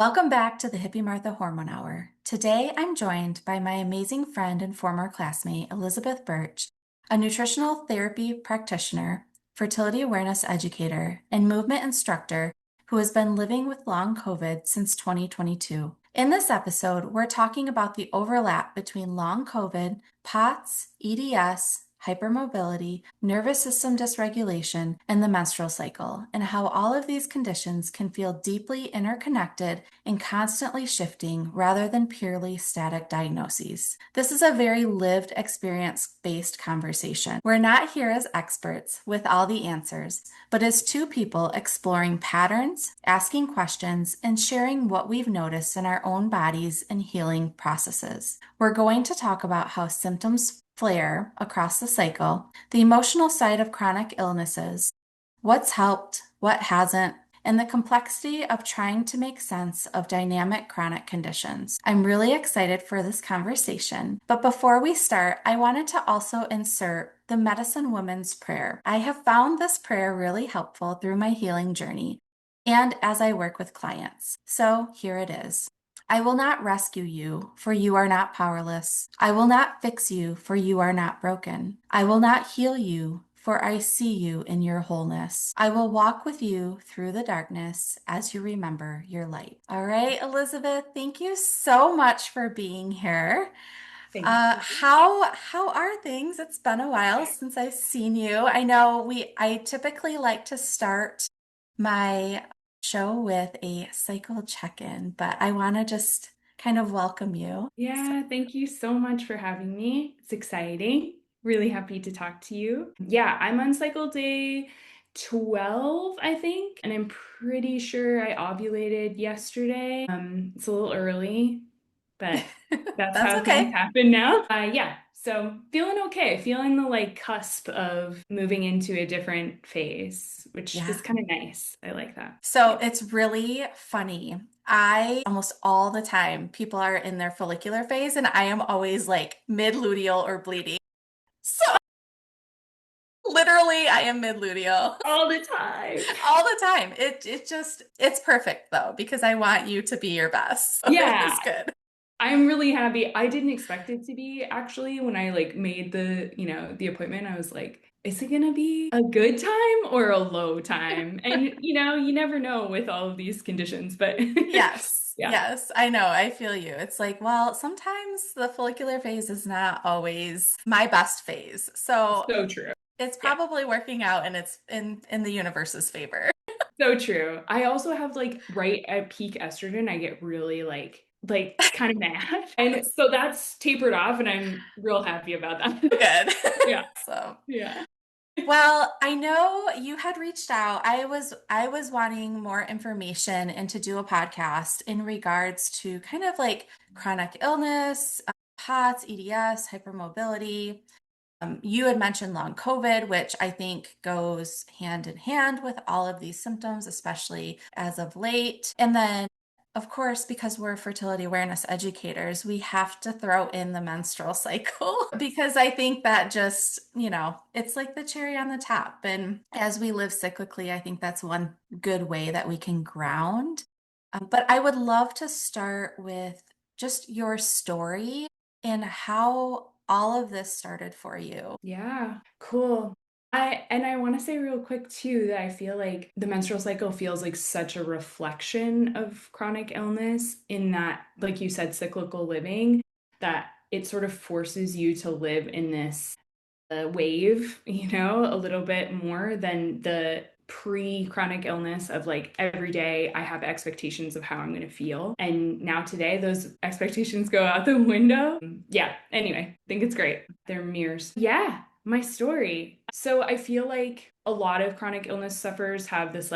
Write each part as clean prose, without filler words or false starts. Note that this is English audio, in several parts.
Welcome back to the Hippie Martha Hormone Hour. Today I'm joined by my amazing friend and former classmate, Elizabeth Bertch, a nutritional therapy practitioner, fertility awareness educator, and movement instructor who has been living with long COVID since 2022. In this episode, we're talking about the overlap between long COVID, POTS, EDS, hypermobility, nervous system dysregulation, and the menstrual cycle, and how all of these conditions can feel deeply interconnected and constantly shifting rather than purely static diagnoses. This is a very lived experience-based conversation. We're not here as experts with all the answers, but as two people exploring patterns, asking questions, and sharing what we've noticed in our own bodies and healing processes. We're going to talk about how symptoms flare across the cycle, the emotional side of chronic illnesses, what's helped, what hasn't, and the complexity of trying to make sense of dynamic chronic conditions. I'm really excited for this conversation, but before we start, I wanted to also insert the Medicine Woman's Prayer. I have found this prayer really helpful through my healing journey and as I work with clients. So here it is. I will not rescue you, for you are not powerless. I will not fix you, for you are not broken. I will not heal you, for I see you in your wholeness. I will walk with you through the darkness as you remember your light. All right, Elizabeth, thank you so much for being here. Thank you. How are things? It's been a while since I've seen you. I know I typically like to start my show with a cycle check-in, but I want to just kind of welcome you. So, Yeah, thank you so much for having me. It's exciting. Really happy to talk to you. Yeah, I'm on cycle day 12, I think, and I'm pretty sure I ovulated yesterday. It's a little early, but that's that's how things okay. happen now. Yeah, so feeling okay, feeling the cusp of moving into a different phase, which Yeah. is kind of nice. I like that. So Yeah. it's really funny. I almost all the time, people are in their follicular phase, and I am always like mid-luteal or bleeding. So literally, I am mid-luteal All the time. all the time. It's perfect though, because I want you to be your best. So it Yeah, is good. I'm really happy. I didn't expect it to be actually when I made the appointment. I was like, is it gonna be a good time or a low time? And you never know with all of these conditions, but Yes, yeah, yes, I know. I feel you. It's like, well, sometimes the follicular phase is not always my best phase. So so true. it's Yeah, probably working out and it's in the universe's favor. so true. I also have right at peak estrogen, I get really kind of mad. And so that's tapered off and I'm real happy about that. Good. Yeah. So, Yeah. well, I know you had reached out. I was wanting more information and to do a podcast in regards to kind of like chronic illness, POTS, EDS, hypermobility. You had mentioned long COVID, which I think goes hand in hand with all of these symptoms, especially as of late. And then, of course, because we're fertility awareness educators, we have to throw in the menstrual cycle because I think that just, it's like the cherry on the top. And as we live cyclically, I think that's one good way that we can ground. But I would love to start with just your story and how all of this started for you. Yeah, cool. I want to say real quick too that I feel like the menstrual cycle feels like such a reflection of chronic illness in that, like you said, cyclical living, that it sort of forces you to live in this wave, a little bit more than the pre-chronic illness of every day I have expectations of how I'm going to feel. And now today those expectations go out the window. Yeah, anyway, I think it's great. They're mirrors. Yeah, my story. So I feel like a lot of chronic illness sufferers have this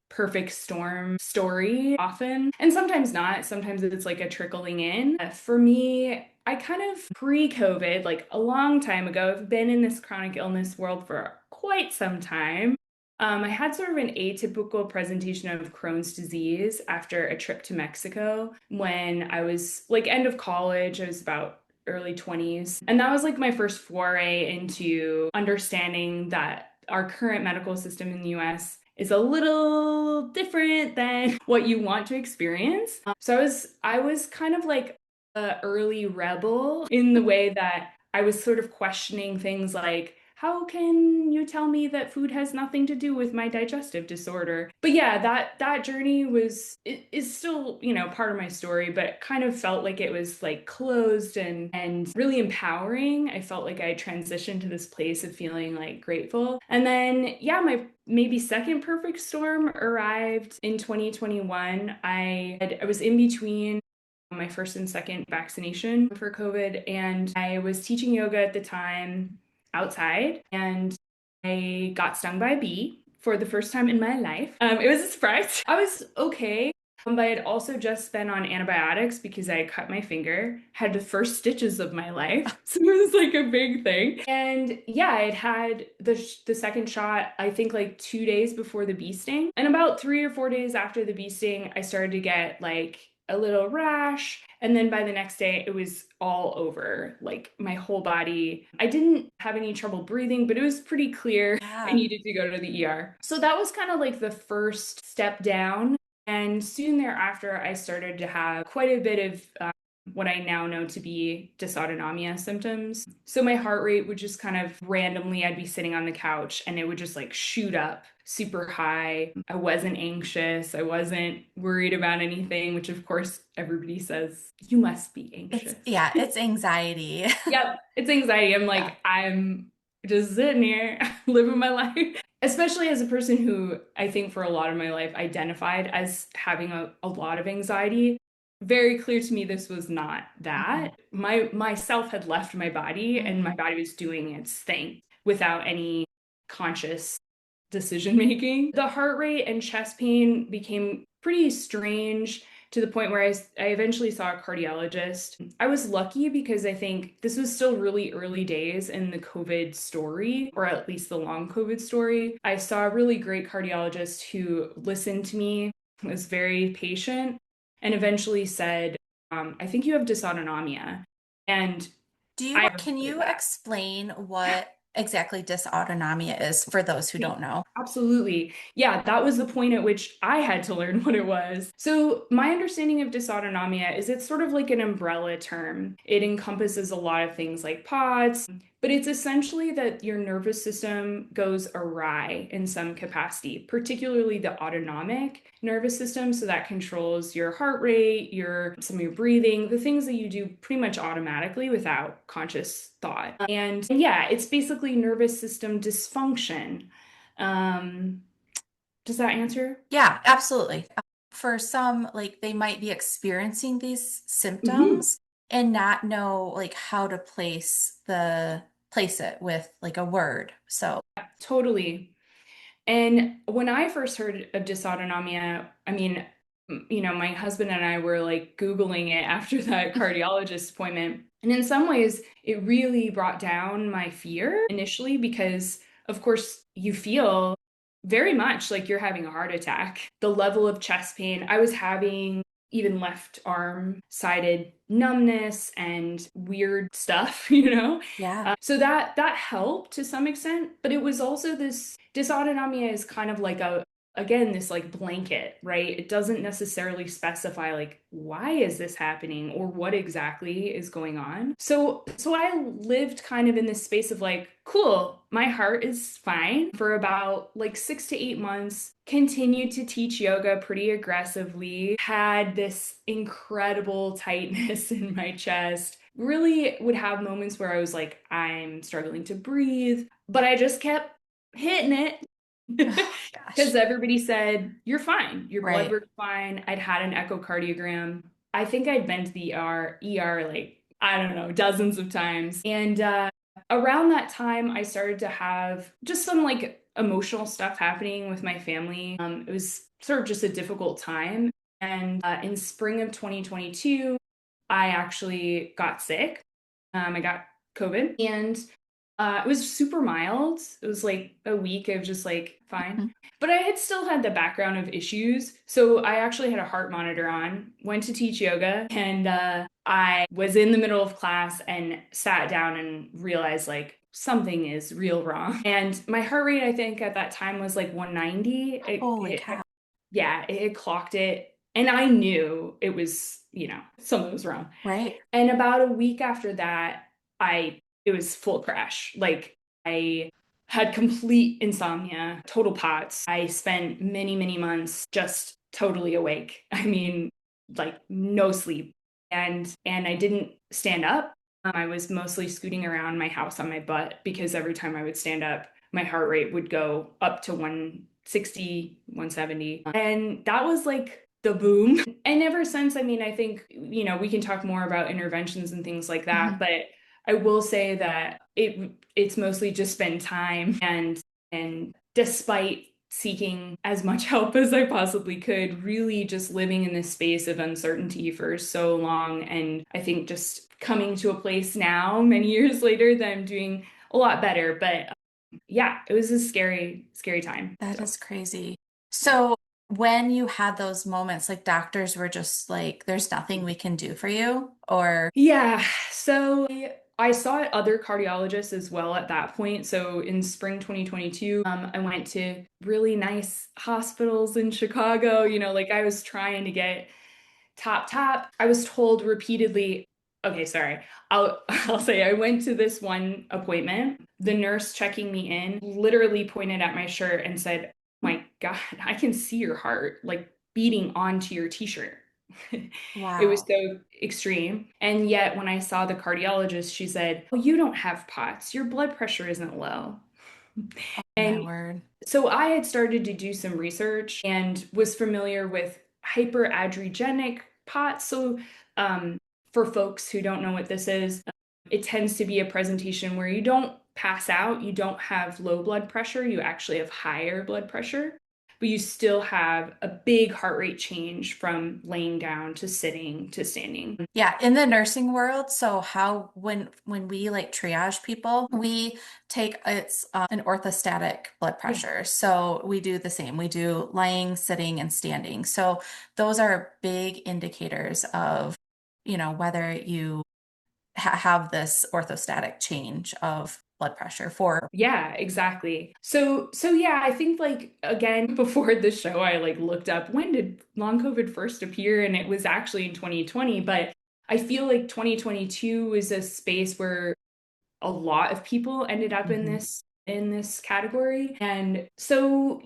perfect storm story often, and sometimes not. Sometimes it's like a trickling in. For me, I kind of pre-COVID, like a long time ago, I've been in this chronic illness world for quite some time. I had sort of an atypical presentation of Crohn's disease after a trip to Mexico when I was end of college. I was about early 20s. And that was my first foray into understanding that our current medical system in the US is a little different than what you want to experience. So I was kind of like a early rebel in the way that I was sort of questioning things like, how can you tell me that food has nothing to do with my digestive disorder? But yeah, that journey is still, part of my story, but kind of felt like it was like closed and really empowering. I felt like I transitioned to this place of feeling like grateful. And then yeah, my maybe second perfect storm arrived in 2021. I was in between my first and second vaccination for COVID, and I was teaching yoga at the time outside, and I got stung by a bee for the first time in my life. It was a surprise. I was okay, but I had also just been on antibiotics because I had cut my finger, had the first stitches of my life. So it was like a big thing. And yeah, I had the second shot, I think like 2 days before the bee sting. And about 3 or 4 days after the bee sting, I started to get like a little rash. And then by the next day, it was all over, like my whole body. I didn't have any trouble breathing, but it was pretty clear I Yeah. needed to go to the ER. So that was kind of like the first step down. And soon thereafter, I started to have quite a bit of what I now know to be dysautonomia symptoms. So my heart rate would just kind of randomly, I'd be sitting on the couch and it would just like shoot up super high. I wasn't anxious. I wasn't worried about anything, which of course everybody says, you must be anxious. It's anxiety. Yep, it's anxiety. I'm Yeah. like, I'm just sitting here living my life. Especially as a person who I think for a lot of my life identified as having a lot of anxiety. Very clear to me this was not Mhm. that. My myself had left my body and my Mhm. body was doing its thing without any conscious decision making. The heart rate and chest pain became pretty strange to the point where I eventually saw a cardiologist. I was lucky because I think this was still really early days in the COVID story, or at least the long COVID story. I saw a really great cardiologist who listened to me, was very patient, and eventually said, I think you have dysautonomia. And I Can avoided you that. explain what exactly dysautonomia is for those who don't know? Absolutely. Yeah, that was the point at which I had to learn what it was. So, my understanding of dysautonomia is it's sort of like an umbrella term. It encompasses a lot of things like POTS, but it's essentially that your nervous system goes awry in some capacity, particularly the autonomic nervous system. So, that controls your heart rate, some of your breathing, the things that you do pretty much automatically without conscious thought. And yeah, it's basically nervous system dysfunction. um, does that answer? Yeah, absolutely. For some, like they might be experiencing these Mhm. symptoms and not know like how to place it with like a word. So, Totally. And when I first heard of dysautonomia, I mean, my husband and I were like Googling it after that cardiologist appointment. And in some ways, it really brought down my fear initially because, of course, you feel very much like you're having a heart attack. The level of chest pain I was having, even left arm sided numbness and weird stuff, yeah. So that helped to some extent, but it was also this dysautonomia is kind of like again this like blanket, right? It doesn't necessarily specify like why is this happening or what exactly is going on. So I lived kind of in this space of like, cool, my heart is fine for about like 6 to 8 months. Continued to teach yoga pretty aggressively, had this incredible tightness in my chest, really would have moments where I was like, I'm struggling to breathe, but I just kept hitting it Oh, because gosh. everybody said, you're fine. Your blood Right. work's fine. I'd had an echocardiogram. I think I'd been to the ER like, I don't know, dozens of times. And around that time, I started to have just some like emotional stuff happening with my family. It was sort of just a difficult time. And in spring of 2022, I actually got sick. I got COVID, and it was super mild. It was like a week of just like fine. Mhm. But I had still had the background of issues. So I actually had a heart monitor on, went to teach yoga, and I was in the middle of class and sat down and realized like something is real wrong. And my heart rate, I think at that time was like 190. Holy cow. Yeah, it clocked it. And I knew it was, something was wrong. Right. And about a week after that, it was full crash. Like I had complete insomnia, total POTS. I spent many, many months just totally awake. I mean, like no sleep. And I didn't stand up. I was mostly scooting around my house on my butt because every time I would stand up, my heart rate would go up to 160, 170. And that was like the boom. And ever since, I mean, I think, we can talk more about interventions and things like that, Mhm. but I will say that it's mostly just been time and despite seeking as much help as I possibly could, really just living in this space of uncertainty for so long. And I think just coming to a place now, many years later, that I'm doing a lot better. But yeah, it was a scary, scary time. That So is crazy. yeah. So when you had those moments, like doctors were just like, there's nothing we can do for you, or Yeah, so I saw other cardiologists as well at that point. So in spring 2022, I went to really nice hospitals in Chicago. Like I was trying to get top top. I was told repeatedly, okay, sorry. I'll say I went to this one appointment. The nurse checking me in literally pointed at my shirt and said, "My God, I can see your heart like beating onto your t-shirt." It was wow. so extreme. And yet when I saw the cardiologist, she said, "Oh, you don't have POTS. Your blood pressure isn't low." Oh my And word. so I had started to do some research and was familiar with hyperadrogenic POTS. So, for folks who don't know what this is, it tends to be a presentation where you don't pass out, you don't have low blood pressure, you actually have higher blood pressure, but you still have a big heart rate change from laying down to sitting to standing. Yeah, in the nursing world, so how when we like triage people, we take it's an orthostatic blood Yeah. pressure. So we do the same. We do lying, sitting, and standing. So those are big indicators of, whether you have this orthostatic change of blood pressure for. Yeah, exactly. So yeah, I think like again before the show I like looked up when did long COVID first appear and it was actually in 2020, but I feel like 2022 was a space where a lot of people ended up in Mhm. this category. And so,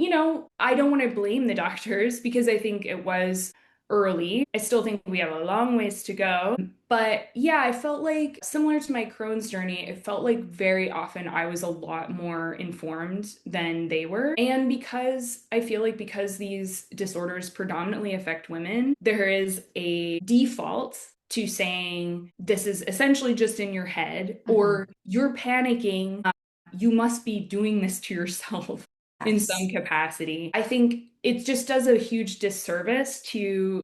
I don't want to blame the doctors because I think it was early. I still think we have a long ways to go. But yeah, I felt like similar to my Crohn's journey, it felt like very often I was a lot more informed than they were. And because I feel like because these disorders predominantly affect women, there is a default to saying this is essentially just in your head Mhm. or you're panicking. You must be doing this to yourself in some Yes. capacity. I think it just does a huge disservice to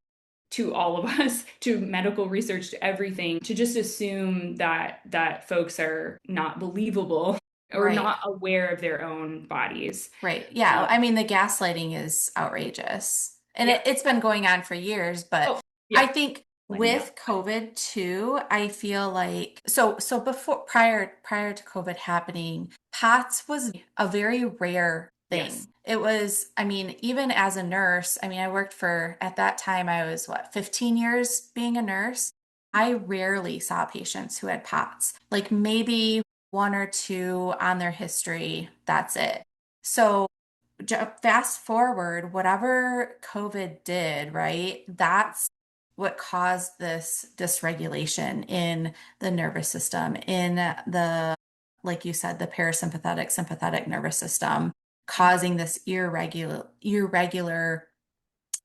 all of us, to medical research, to everything, to just assume that folks are not believable or Right. not aware of their own bodies. Right. Yeah. Um, I mean, the gaslighting is outrageous. And yeah. it's been going on for years, but Oh, I yeah. think Yeah. with COVID too, I feel like so before prior to COVID happening, POTS was a very rare Yes. thing. It was, I mean, even as a nurse, I mean, I worked for at that time I was 15 years being a nurse. I rarely saw patients who had POTS. Like maybe one or two on their history, that's it. So fast forward, whatever COVID did, right? That's what caused this dysregulation in the nervous system, in like you said, the parasympathetic, sympathetic nervous system, causing this irregular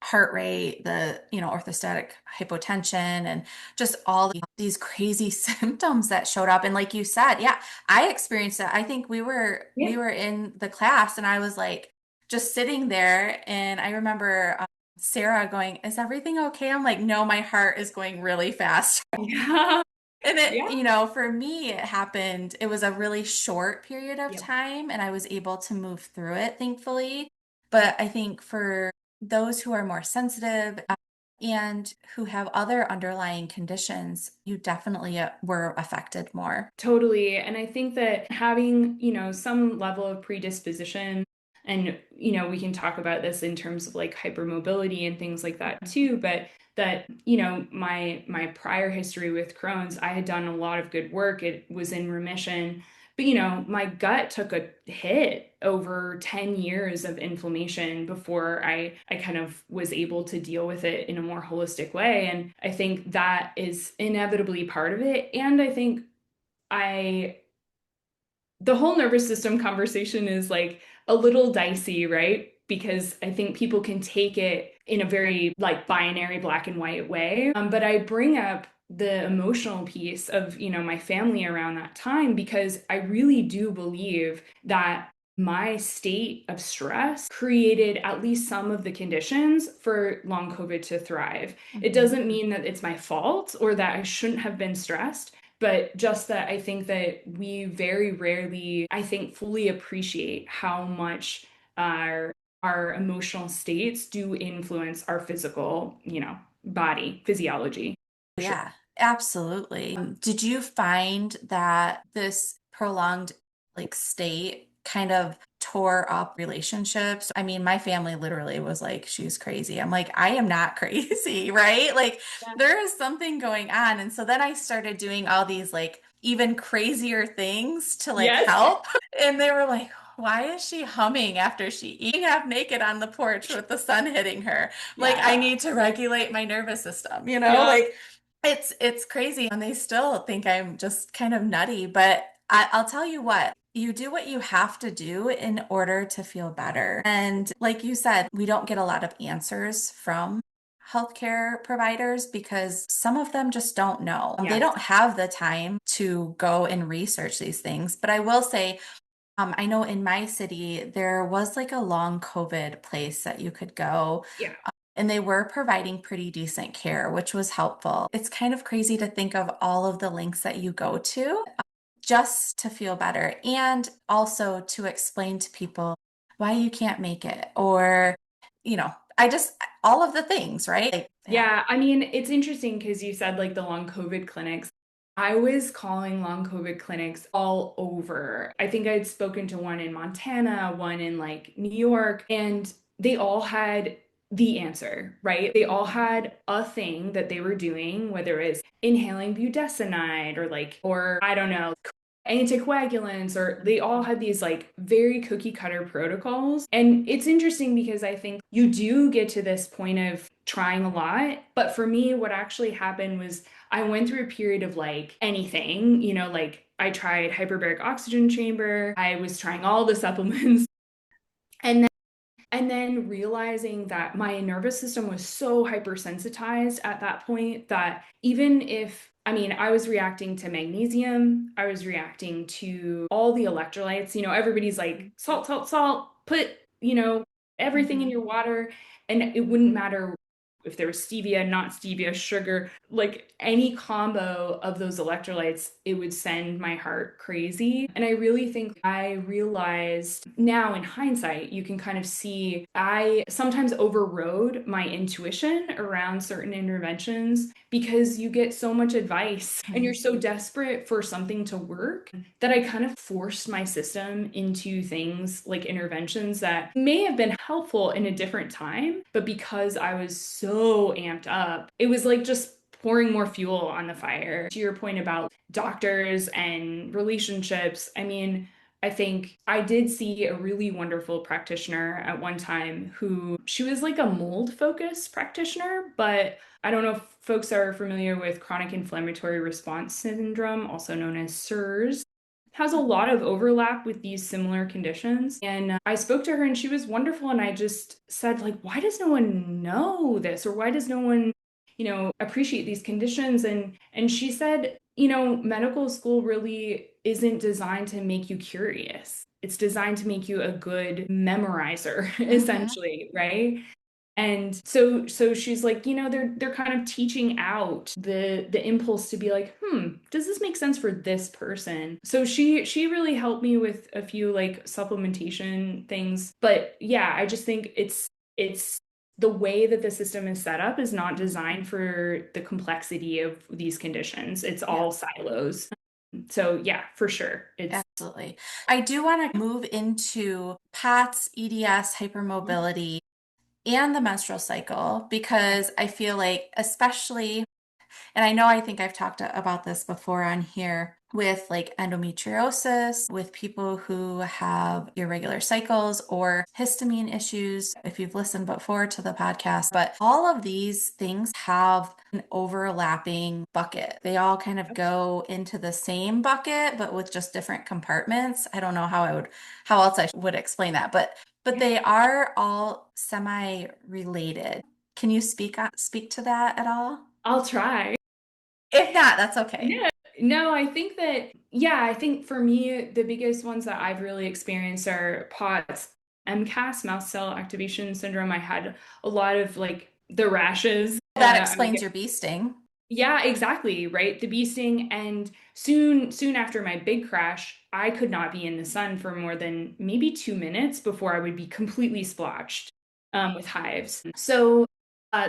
heart rate, the, orthostatic hypotension, and just all these crazy symptoms that showed up. And like you said, yeah, I experienced it. I think we Yeah. were in the class and I was like just sitting there and I remember Sarah going, "Is everything okay?" I'm like, "No, my heart is going really fast." Yeah. And it, Yeah. for me, it happened, it was a really short period of Yep. time and I was able to move through it, thankfully. But I think for those who are more sensitive, and who have other underlying conditions, you definitely were affected more. Totally. And I think that having, some level of predisposition, and, we can talk about this in terms of like hypermobility and things like that too, but that, my prior history with Crohn's, I had done a lot of good work. It was in remission. But, my gut took a hit over 10 years of inflammation before I kind of was able to deal with it in a more holistic way. And I think that is inevitably part of it. And I think I the whole nervous system conversation is like a little dicey, right? Because I think people can take it in a very like binary black and white way. But I bring up the emotional piece of, my family around that time because I really do believe that my state of stress created at least some of the conditions for long COVID to thrive. It doesn't mean that it's my fault or that I shouldn't have been stressed, but just that I think that we very rarely, I think, fully appreciate how much our emotional states do influence our physical, body, physiology. For sure. Yeah, absolutely. Did you find that this prolonged state kind of tore up relationships? I mean, my family literally was like, she's crazy. I'm like, I am not crazy, right? Like Yeah. there is something going on. And so then I started doing all these even crazier things to Yes. help. And they were like, why is she humming after she eating half naked on the porch with the sun hitting her? Like, I Yeah. need to regulate my nervous system, Yeah. like it's crazy and they still think I'm just kind of nutty, but I'll tell you you do what you have to do in order to feel better. And like you said, we don't get a lot of answers from healthcare providers because some of them just don't know. They Yes. don't have the time to go and research these things. But I will say, I know in my city, there was like a long COVID place that you could go. Yeah. And they were providing pretty decent care, which was helpful. It's kind of crazy to think of all of the links that you go to just to feel better and also to explain to people why you can't make it or, I just, all of the things, right? Yeah. Yeah, I mean, it's interesting because you said like the long COVID clinics. I was calling long COVID clinics all over. I think I'd spoken to one in Montana, one in like New York, and they all had the answer, right? They all had a thing that they were doing, whether it's inhaling budesonide or I don't know, anticoagulants, or they all had these like very cookie cutter protocols. And it's interesting because I think you do get to this point of trying a lot. But for me, what actually happened was I went through a period of like anything, like I tried hyperbaric oxygen chamber, I was trying all the supplements. And then realizing that my nervous system was so hypersensitized at that point that even if, I mean, I was reacting to magnesium, I was reacting to all the electrolytes. Everybody's like, salt, salt, salt, put, everything in Mhm. your water. And it wouldn't matter if there was stevia, not stevia, sugar, like any combo of those electrolytes, it would send my heart crazy. And I really think I realized now in hindsight, you can kind of see I sometimes overrode my intuition around certain interventions because you get so much advice and you're so desperate for something to work that I kind of forced my system into things like interventions that may have been helpful in a different time, but because I was so amped up, it was like just pouring more fuel on the fire. To your point about doctors and relationships, I mean, I think I did see a really wonderful practitioner at one time who she was like a mold focused practitioner, but I don't know if folks are familiar with chronic inflammatory response syndrome, also known as CIRS. Has a lot of overlap with these similar conditions. And I spoke to her and she was wonderful. And I just said, like, why does no one know this? Or why does no one, appreciate these conditions? And she said, medical school really isn't designed to make you curious. It's designed to make you a good memorizer, Mhm. essentially, right? And so she's like, they're kind of teaching out the impulse to be like, does this make sense for this person? So she really helped me with a few like supplementation things. But yeah, I just think it's the way that the system is set up is not designed for the complexity of these conditions. It's Yeah, all silos. So yeah, for sure. It's absolutely. I do want to move into POTS, EDS, hypermobility, and the menstrual cycle because I feel like, especially, and I know I think I've talked about this before on here with like endometriosis, with people who have irregular cycles or histamine issues, if you've listened before to the podcast. But all of these things have an overlapping bucket. They all kind of go into the same bucket, but with just different compartments. I don't know how else I would explain that, but yeah, they are all semi-related. Can you speak to that at all? I'll try. If not, that's okay. Yeah. No, I think that, yeah, I think for me, the biggest ones that I've really experienced are POTS, MCAS, mast cell activation syndrome. I had a lot of like the rashes. That I would explains get, your bee sting. yeah, exactly, right? The bee sting. And soon after my big crash, I could not be in the sun for more than maybe 2 minutes before I would be completely splotched with hives. So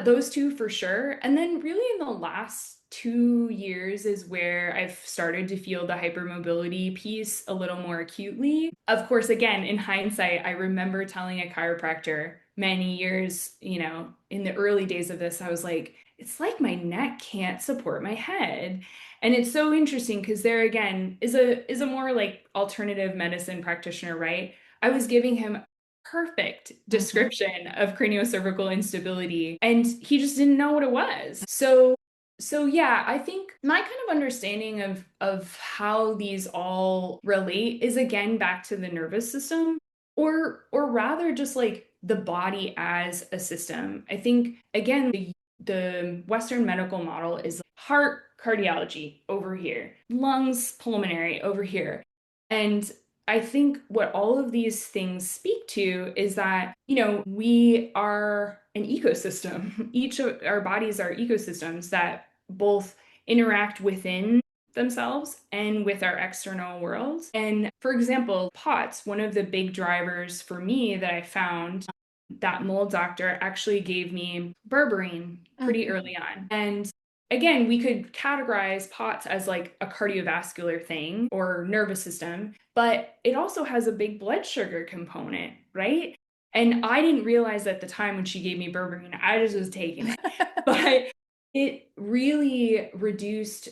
those two for sure. And then really in the last 2 years is where I've started to feel the hypermobility piece a little more acutely. Of course, again, in hindsight, I remember telling a chiropractor many years, in the early days of this, I was like, it's like my neck can't support my head. And it's so interesting because there again is a more like alternative medicine practitioner, right? I was giving him perfect Mhm. description of craniocervical instability and he just didn't know what it was. So yeah, I think my kind of understanding of how these all relate is again back to the nervous system or rather just like the body as a system. I think again the Western medical model is heart cardiology over here, lungs pulmonary over here. And I think what all of these things speak to is that, we are an ecosystem. Each of our bodies are ecosystems that both interact within themselves and with our external world. And for example, POTS, one of the big drivers for me that I found, that mold doctor actually gave me berberine pretty Mhm. early on. And again, we could categorize POTS as like a cardiovascular thing or nervous system, but it also has a big blood sugar component, right? And I didn't realize at the time when she gave me berberine, I just was taking it. But it really reduced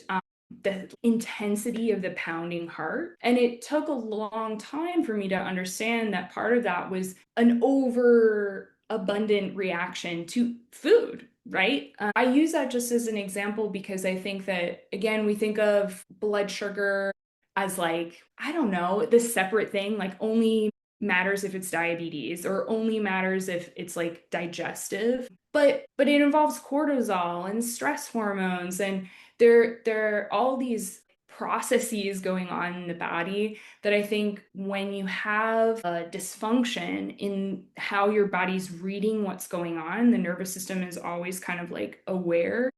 the intensity of the pounding heart. And it took a long time for me to understand that part of that was an overabundant reaction to food, right? I use that just as an example because I think that, again, we think of blood sugar as like, I don't know, this separate thing, like only matters if it's diabetes or only matters if it's like digestive. But it involves cortisol and stress hormones and there are all these processes going on in the body that I think when you have a dysfunction in how your body's reading what's going on, the nervous system is always kind of like aware.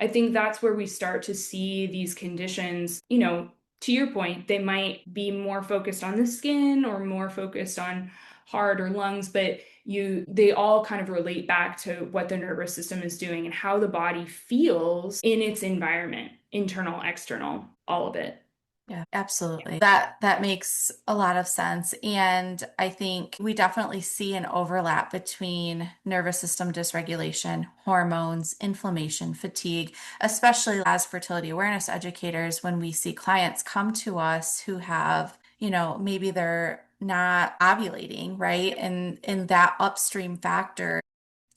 I think that's where we start to see these conditions, to your point, they might be more focused on the skin or more focused on heart or lungs, but they all kind of relate back to what the nervous system is doing and how the body feels in its environment, internal, external, all of it. Yeah, absolutely. That makes a lot of sense. And I think we definitely see an overlap between nervous system dysregulation, hormones, inflammation, fatigue, especially as fertility awareness educators when we see clients come to us who have, maybe they're not ovulating, right? And that upstream factor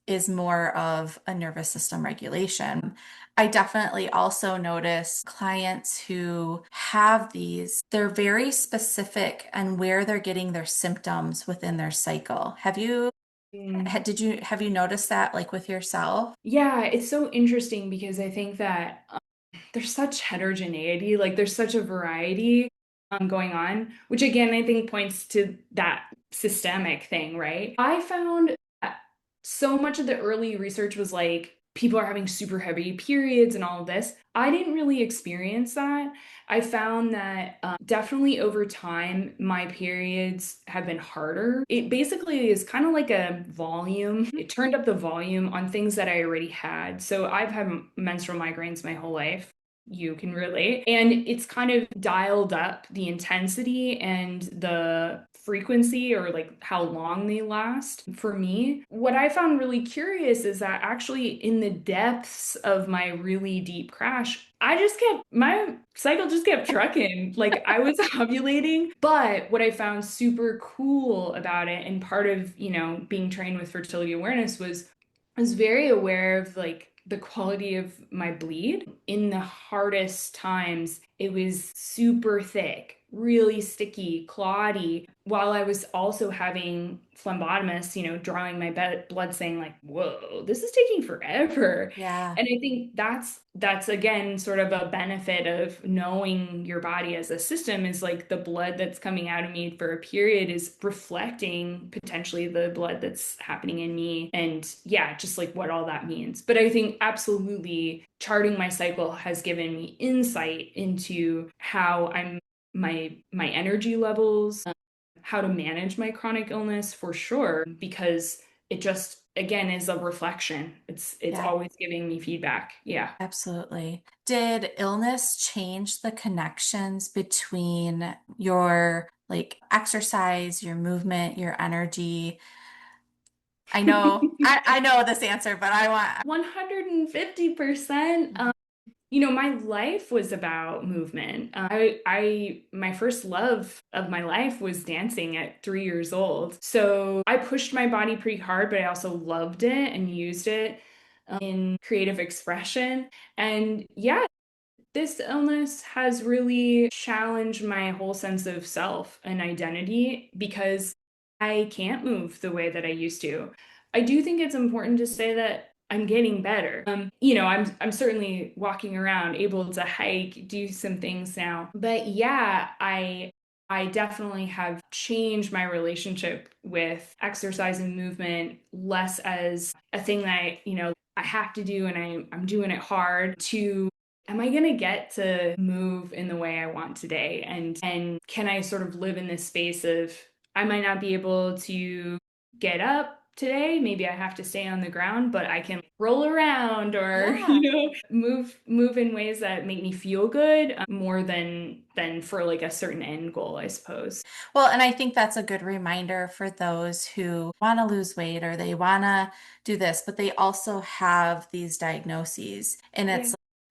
is more of a nervous system regulation. I definitely also notice clients who have these, they're very specific on where they're getting their symptoms within their cycle. Mm. Have you noticed that like with yourself? Yeah, it's so interesting because I think that there's such heterogeneity, like there's such a variety going on, which again, I think points to that systemic thing, right? I found that so much of the early research was like people are having super heavy periods and all of this. I didn't really experience that. I found that definitely over time, my periods have been harder. It basically is kind of like a volume. It turned up the volume on things that I already had. So I've had menstrual migraines my whole life. You can relate. And it's kind of dialed up the intensity and the frequency, or like how long they last for me. What I found really curious is that actually in the depths of my really deep crash, my cycle just kept trucking. Like I was ovulating. But what I found super cool about it, and part of, being trained with fertility awareness, was very aware of like the quality of my bleed. In the hardest times, it was super thick, really sticky, clotty, while I was also having phlebotomists, drawing my blood, saying like, whoa, this is taking forever. Yeah. And I think that's again sort of a benefit of knowing your body as a system, is like the blood that's coming out of me for a period is reflecting potentially the blood that's happening in me. And yeah, just like what all that means. But I think absolutely charting my cycle has given me insight into how my energy levels, how to manage my chronic illness for sure, because it just again is a reflection. It's Yeah, always giving me feedback. Yeah. absolutely. Did illness change the connections between your like exercise, your movement, your energy? I know this answer, but I want 150%. My life was about movement. My first love of my life was dancing at 3 years old. So I pushed my body pretty hard, but I also loved it and used it in creative expression. And yeah, this illness has really challenged my whole sense of self and identity, because I can't move the way that I used to. I do think it's important to say that I'm getting better. I'm certainly walking around, able to hike, do some things now. But yeah, I definitely have changed my relationship with exercise and movement, less as a thing that I have to do, and I'm doing it hard, to am I going to get to move in the way I want today? And can I sort of live in this space of, I might not be able to get up today, maybe I have to stay on the ground, but I can roll around, or yeah. move in ways that make me feel good, more than for like a certain end goal, I suppose. Well, and I think that's a good reminder for those who want to lose weight or they want to do this, but they also have these diagnoses. And Yeah.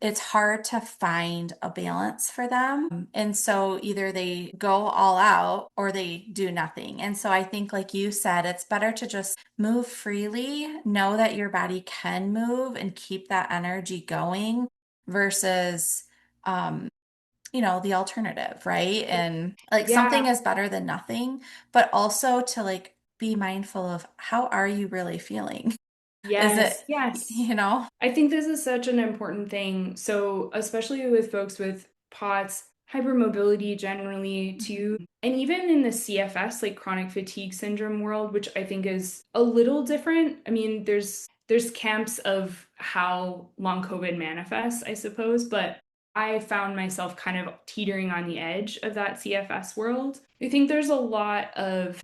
it's hard to find a balance for them. And so either they go all out or they do nothing. And so I think, like you said, it's better to just move freely, know that your body can move and keep that energy going versus the alternative, right? And like something Yeah. is better than nothing, but also to like be mindful of how are you really feeling? Is Yes. it, Yes. you know? I think this is such an important thing. So, especially with folks with POTS, hypermobility generally too, and even in the CFS, like chronic fatigue syndrome world, which I think is a little different. I mean, there's camps of how long COVID manifests, I suppose, but I found myself kind of teetering on the edge of that CFS world. I think there's a lot of,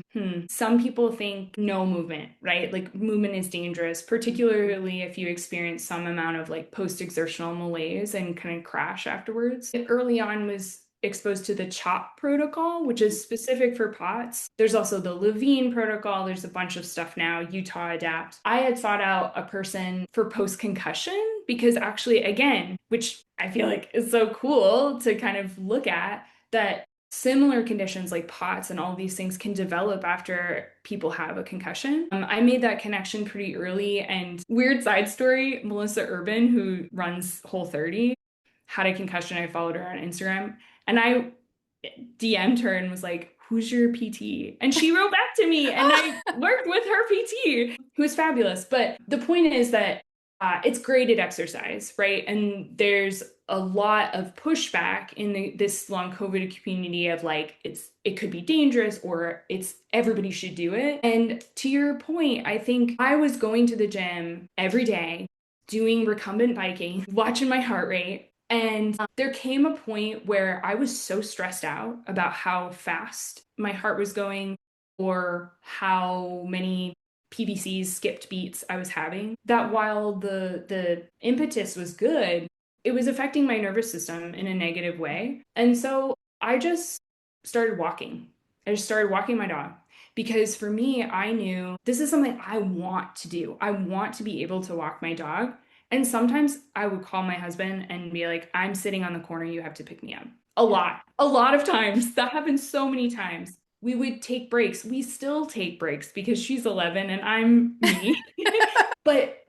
some people think no movement, right? Like movement is dangerous, particularly if you experience some amount of like post exertional malaise and kind of crash afterwards. Early on was exposed to the CHOP protocol, which is specific for POTS. There's also the Levine protocol. There's a bunch of stuff now, Utah Adapt. I had sought out a person for post concussion because actually, again, which I feel like is so cool to kind of look at, that similar conditions like POTS and all these things can develop after people have a concussion. I made that connection pretty early. And weird side story, Melissa Urban, who runs Whole30, had a concussion. I followed her on Instagram, and I DM'd her and was like, who's your PT? And she wrote back to me, and I worked with her PT, who was fabulous. But the point is that it's graded exercise, right? And there's a lot of pushback in this long COVID community of like, it could be dangerous, or it's everybody should do it. And to your point, I think I was going to the gym every day, doing recumbent biking, watching my heart rate. And there came a point where I was so stressed out about how fast my heart was going or how many PVCs, skipped beats I was having, that while the impetus was good, it was affecting my nervous system in a negative way. And so I just started walking. I just started walking my dog because for me, I knew this is something I want to do. I want to be able to walk my dog. And sometimes I would call my husband and be like, I'm sitting on the corner, you have to pick me up. A lot of times. That happens so many times. We would take breaks. We still take breaks because she's 11 and I'm me. But,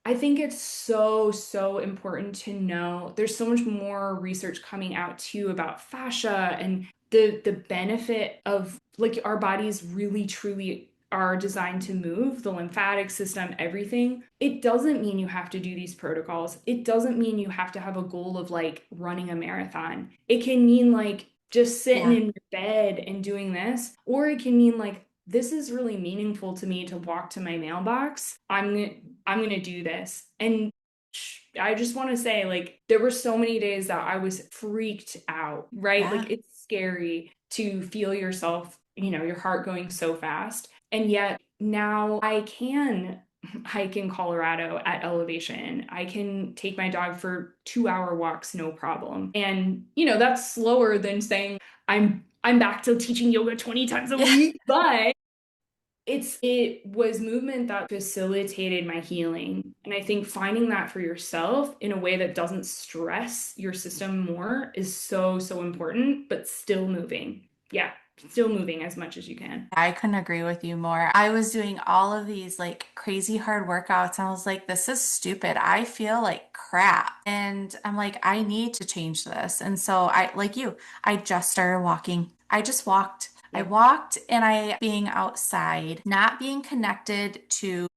I think it's so, so important to know there's so much more research coming out too about fascia and the benefit of like our bodies really truly are designed to move, the lymphatic system, everything. It doesn't mean you have to do these protocols. It doesn't mean you have to have a goal of like running a marathon. It can mean like just sitting Yeah. in your bed and doing this, or it can mean like this is really meaningful to me to walk to my mailbox. I'm gonna do this. And I just want to say, like, there were so many days that I was freaked out, right? Yeah. Like, it's scary to feel yourself, your heart going so fast. And yet now I can hike in Colorado at elevation. I can take my dog for 2-hour walks, no problem. And, that's slower than saying I'm back to teaching yoga 20 times a Yeah. week, but it was movement that facilitated my healing. And I think finding that for yourself in a way that doesn't stress your system more is so, so important, but still moving. Yeah, still moving as much as you can. I couldn't agree with you more. I was doing all of these like crazy hard workouts. And I was like, this is stupid. I feel like crap. And I'm like, I need to change this. And so like you, I just started walking. I just walked. I Yep. walked and being outside, not being connected to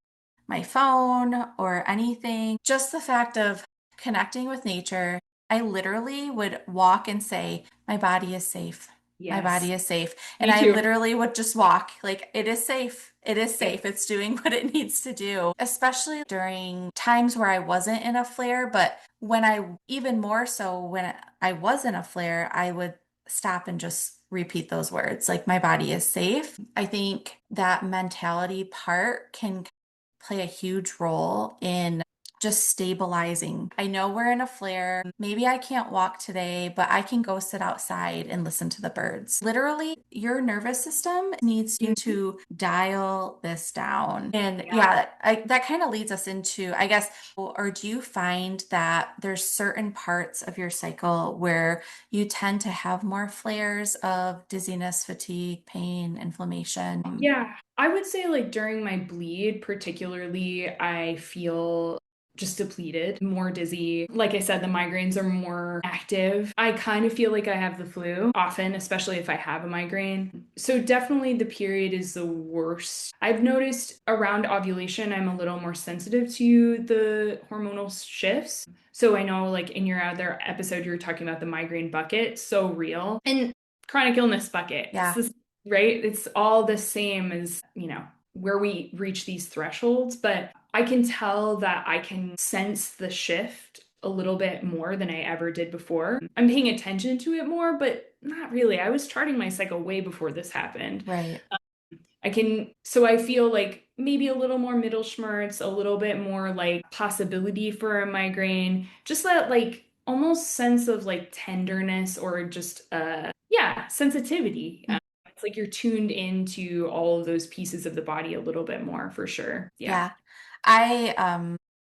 my phone or anything. Just the fact of connecting with nature. I literally would walk and say, my body is safe. My Yes. body is safe. And Me I too. literally would just walk like, it is safe. It is Yep. safe. It's doing what it needs to do, especially during times where I wasn't in a flare. But even more so when I was in a flare, I would stop and just repeat those words like, my body is safe. I think that mentality part can play a huge role in just stabilizing. I know we're in a flare. Maybe I can't walk today, but I can go sit outside and listen to the birds. Literally, your nervous system needs you Mhm. to dial this down. And Yeah. yeah, that kind of leads us into, I guess, or do you find that there's certain parts of your cycle where you tend to have more flares of dizziness, fatigue, pain, inflammation? Yeah, I would say like during my bleed, particularly, I feel just depleted, more dizzy. Like I said, the migraines are more active. I kind of feel like I have the flu often, especially if I have a migraine. So definitely the period is the worst. I've noticed around ovulation, I'm a little more sensitive to the hormonal shifts. So I know like in your other episode, you were talking about the migraine bucket, so real. And chronic illness bucket. It's Yeah. this, right? It's all the same as, where we reach these thresholds, but I can tell that I can sense the shift a little bit more than I ever did before. I'm paying attention to it more, but not really. I was charting my cycle way before this happened. Right. So I feel like maybe a little more middle schmerz, a little bit more like possibility for a migraine, just that like almost sense of like tenderness or just, yeah, sensitivity. It's like you're tuned into all of those pieces of the body a little bit more for sure. Yeah. Yeah.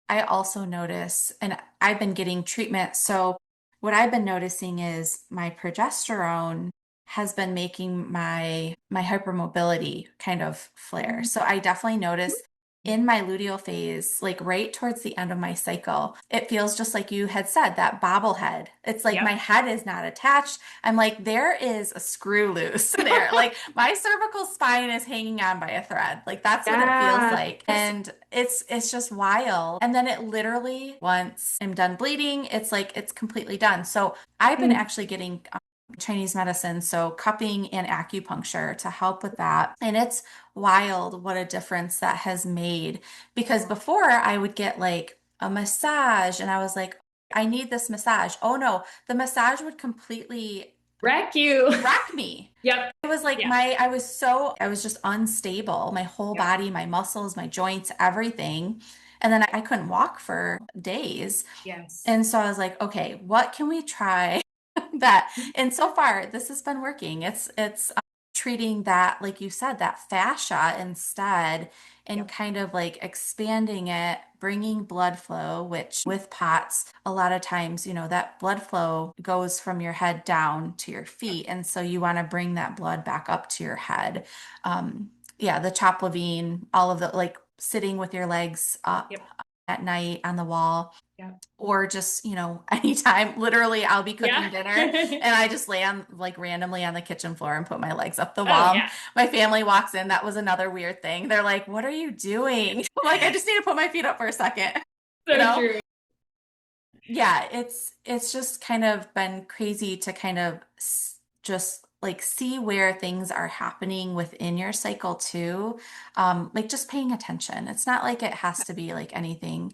I also notice, and I've been getting treatment. So what I've been noticing is my progesterone has been making my hypermobility kind of flare. So I definitely notice in my luteal phase, like right towards the end of my cycle, it feels just like you had said, that bobblehead. It's like Yep. my head is not attached. I'm like, there is a screw loose there. Like my cervical spine is hanging on by a thread. Like that's what it feels Yeah. like. And it's just wild. And then it literally, once I'm done bleeding, it's like it's completely done. So I've been Mm, actually getting Chinese medicine, so cupping and acupuncture to help with that. And it's wild what a difference that has made because before I would get like a massage. And I was like, I need this massage. Oh no, the massage would completely Wreck you. wreck me. Yep. It was like Yeah. I was just unstable, my whole Yep. body, my muscles, my joints, everything. And then I couldn't walk for days. Yes. And so I was like, okay, what can we try that? And so far, this has been working. It's treating that, like you said, that fascia instead, and Yep. kind of like expanding it, bringing blood flow, which with POTS, a lot of times, that blood flow goes from your head down to your Yep. feet. And so you want to bring that blood back up to your head. Yeah, the chop levine, all of the like sitting with your legs up Yep. at night on the wall, Yep. or just, anytime, literally, I'll be Yeah. cooking dinner and I just lay on like randomly on the kitchen floor and put my legs up the Oh wall. yeah. My family walks in. That was another weird thing. They're like, "What are you doing?" I'm like, "I just need to put my feet up for a second." You So know? true. Yeah, it's just kind of been crazy to kind of just like see where things are happening within your cycle too. Like just paying attention. It's not like it has to be like anything,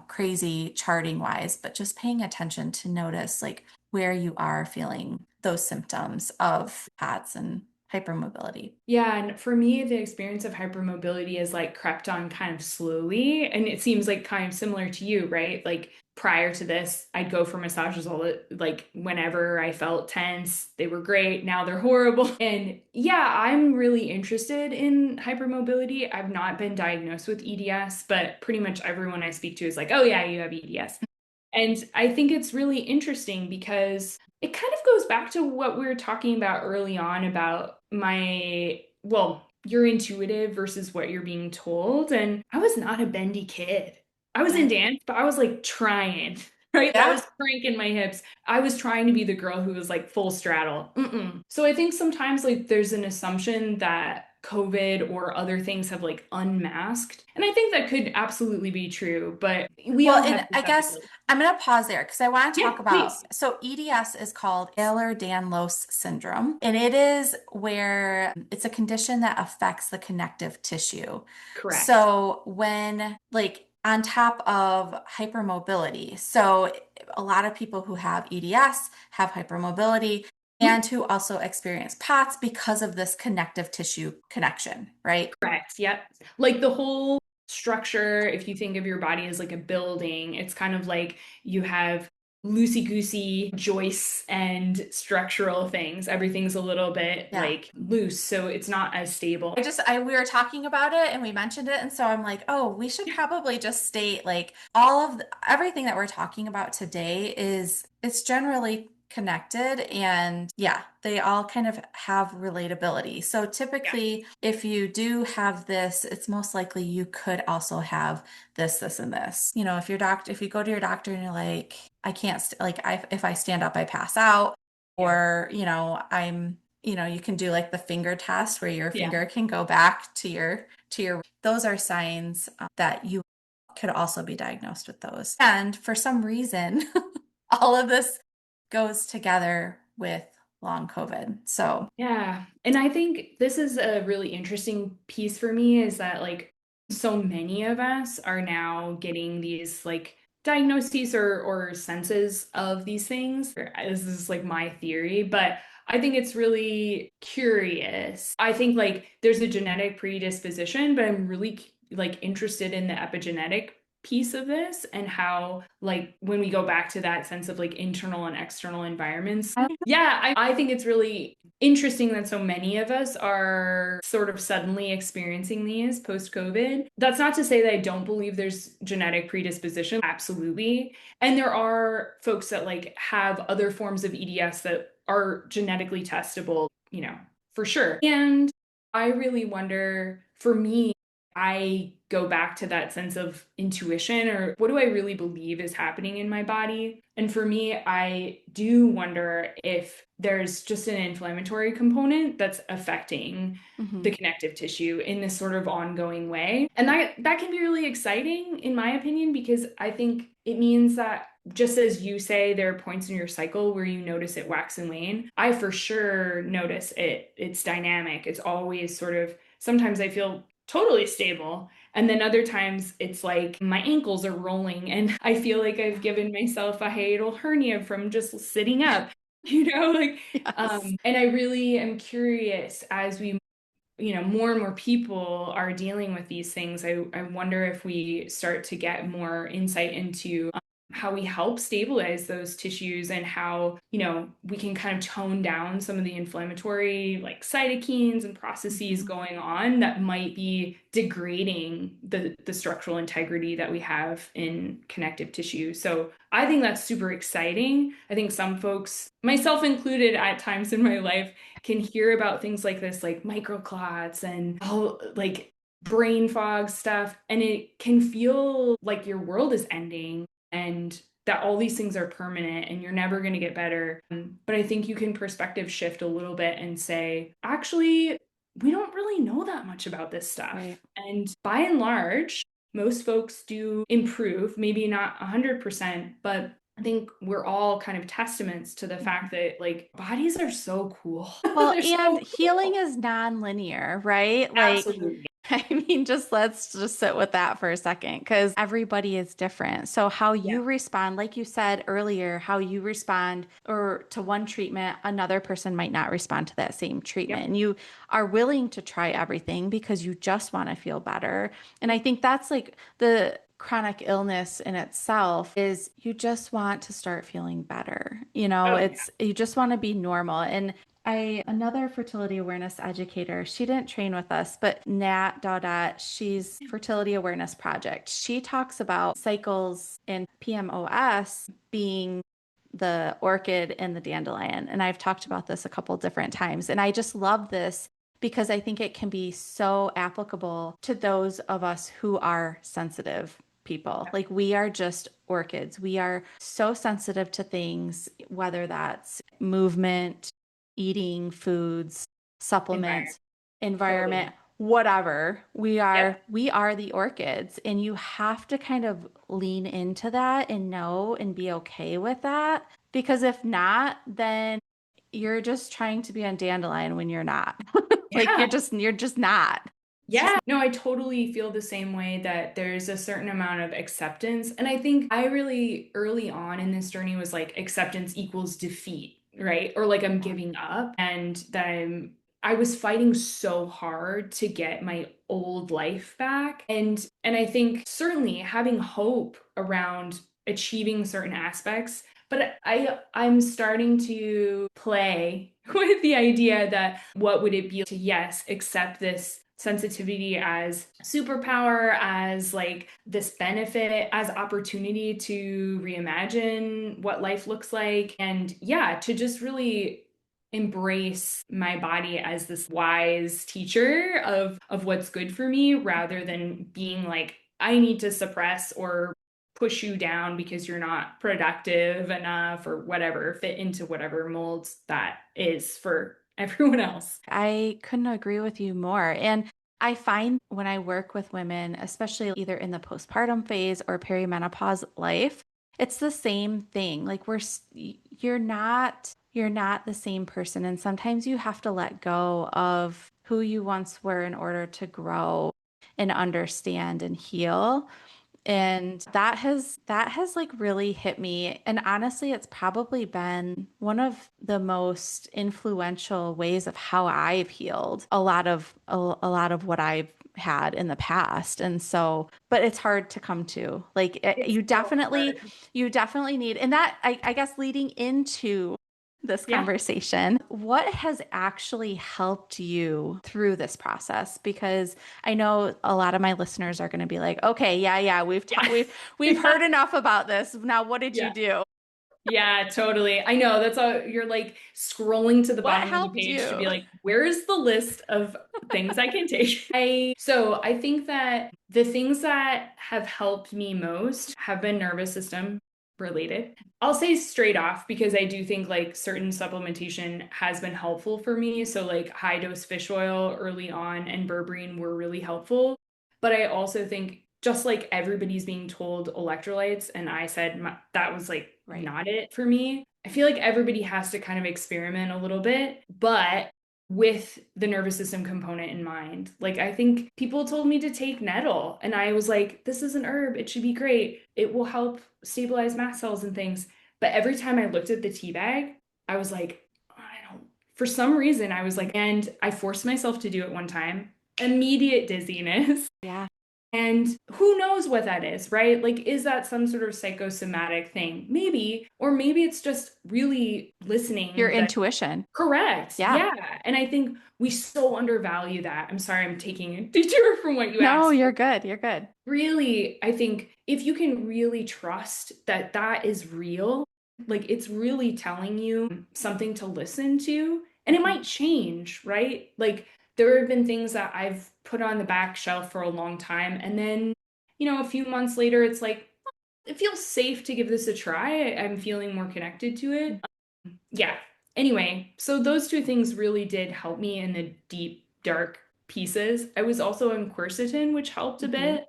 crazy charting wise, but just paying attention to notice like where you are feeling those symptoms of PATS and hypermobility. Yeah, and for me, the experience of hypermobility is like crept on kind of slowly. And it seems like kind of similar to you, right? Like prior to this, I'd go for massages like whenever I felt tense. They were great. Now they're horrible. And yeah, I'm really interested in hypermobility. I've not been diagnosed with EDS, but pretty much everyone I speak to is like, oh yeah, you have EDS. And I think it's really interesting because it kind of goes back to what we were talking about early on about you're intuitive versus what you're being told. And I was not a bendy kid. I was in Yeah. dance, but I was like trying, right? I Yeah. was cranking my hips. I was trying to be the girl who was like full straddle. Mm-mm. So I think sometimes like there's an assumption that COVID or other things have like unmasked. And I think that could absolutely be true, but we Well, all have and I guess susceptibility. I'm going to pause there because I want to Yeah, talk about, please. so EDS is called Ehlers-Danlos syndrome, and it is where it's a condition that affects the connective tissue. Correct. So when like on top of hypermobility, so a lot of people who have EDS have hypermobility Mhm. and who also experience POTS because of this connective tissue connection, right? Correct. Yep. Like the whole structure, if you think of your body as like a building, it's kind of like you have loosey-goosey joists and structural things. Everything's a little bit Yeah. like loose, so it's not as stable. We were talking about it and we mentioned it. And so I'm like, oh, we should Yeah. probably just state like everything that we're talking about today it's generally connected. And yeah, they all kind of have relatability. So Yeah. typically, if you do have this, it's most likely you could also have this, and this. If you go to your doctor and you're like, I can't, if I stand up, I pass out, Yeah. or, you can do like the finger test where your Yeah. finger can go back to your those are signs that you could also be diagnosed with those. And for some reason, all of this goes together with long COVID. So, Yeah. And I think this is a really interesting piece for me is that like so many of us are now getting these like diagnoses or senses of these things. This is like my theory, but I think it's really curious. I think like there's a genetic predisposition, but I'm really like interested in the epigenetic piece of this and how like when we go back to that sense of like internal and external environments. Yeah, I think it's really interesting that so many of us are sort of suddenly experiencing these post COVID. That's not to say that I don't believe there's genetic predisposition. Absolutely. And there are folks that like have other forms of EDS that are genetically testable, for sure. And I really wonder for me, I go back to that sense of intuition or what do I really believe is happening in my body? And for me, I do wonder if there's just an inflammatory component that's affecting the mhm. connective tissue in this sort of ongoing way. And that can be really exciting in my opinion because I think it means that just as you say there are points in your cycle where you notice it wax and wane, I for sure notice it. It's dynamic. It's always sort of sometimes I feel totally stable And then other times it's like my ankles are rolling and I feel like I've given myself a hiatal hernia from just sitting up, like, Yes. and I really am curious as we more and more people are dealing with these things. I wonder if we start to get more insight into how we help stabilize those tissues and how, we can kind of tone down some of the inflammatory like cytokines and processes Mhm. going on that might be degrading the structural integrity that we have in connective tissue. So I think that's super exciting. I think some folks, myself included at times in my life, can hear about things like this, like microclots and all like brain fog stuff. And it can feel like your world is ending and that all these things are permanent and you're never going to get better. But I think you can perspective shift a little bit and say, actually, we don't really know that much about this stuff. Right. And by and large, most folks do improve, maybe not 100%, but I think we're all kind of testaments to the Mhm. fact that like bodies are so cool. Well, They're and so healing cool. is non-linear, right? Like, Absolutely. I mean, let's just sit with that for a second because everybody is different. So how Yeah. you respond, like you said earlier, how you respond or to one treatment, another person might not respond to that same treatment. Yep. And you are willing to try everything because you just want to feel better. And I think that's like the chronic illness in itself is you just want to start feeling better. Oh, yeah. It's you just want to be normal. And another fertility awareness educator, she didn't train with us, but Nat Daudet, she's Fertility Awareness Project. She talks about cycles in PMOS being the orchid and the dandelion. And I've talked about this a couple different times. And I just love this because I think it can be so applicable to those of us who are sensitive people. Like we are just orchids. We are so sensitive to things, whether that's movement, eating foods, Environment. supplements, Totally. environment, whatever. We Yep. are we are the orchids and you have to kind of lean into that and know and be okay with that because if not, then you're just trying to be on dandelion when you're not. Like Yeah. you're just not. It's just Yeah. No, I totally feel the same way that there's a certain amount of acceptance. And I think I really early on in this journey was like acceptance equals defeat, right? Or like I'm giving up and that I was fighting so hard to get my old life back. And I think certainly having hope around achieving certain aspects, but I'm starting to play with the idea that what would it be to yes, accept this sensitivity as superpower, as like this benefit, as opportunity to reimagine what life looks like. And yeah, to just really embrace my body as this wise teacher of what's good for me rather than being like I need to suppress or push you down because you're not productive enough or whatever, fit into whatever molds that is for everyone else. I couldn't agree with you more. And I find when I work with women, especially either in the postpartum phase or perimenopause life, it's the same thing. Like you're not the same person and sometimes you have to let go of who you once were in order to grow and understand and heal. And that has like really hit me. And honestly, it's probably been one of the most influential ways of how I've healed a lot of what I've had in the past. And so, but it's hard to come to. Like It's so hard. you definitely need, and that I guess leading into this Yeah. conversation, what has actually helped you through this process? Because I know a lot of my listeners are going to be like, okay, yeah, Yeah. we've heard enough about this. Now, what did you Yeah. do? Yeah, totally. I know that's all you're like scrolling to the What bottom of the helped page to be you? like, where's the list of things I can take? I think that the things that have helped me most have been nervous system related. I'll say straight off because I do think like certain supplementation has been helpful for me. So like high dose fish oil early on and berberine were really helpful. But I also think just like everybody's being told electrolytes, and I said that was like Right. not it for me. I feel like everybody has to kind of experiment a little bit, but with the nervous system component in mind. Like, I think people told me to take nettle, and I was like, this is an herb. It should be great. It will help stabilize mast cells and things. But every time I looked at the tea bag, I was like, I don't, for some reason, I was like, and I forced myself to do it one time, immediate dizziness. Yeah. And who knows what that is, right? Like, is that some sort of psychosomatic thing? Maybe, or maybe it's just really Your listening that intuition. correct. Yeah. Yeah. And I think we so undervalue that. I'm sorry, I'm taking a detour from what you No, asked. you're good. You're good. Really, I think if you can really trust that that is real, like it's really telling you something to listen to, and it might change, right? Like there have been things that I've put on the back shelf for a long time, and then, a few months later, it's like, it feels safe to give this a try. I'm feeling more connected to it. Yeah. Anyway, so those two things really did help me in the deep, dark pieces. I was also on quercetin, which helped a Mm-hmm. bit.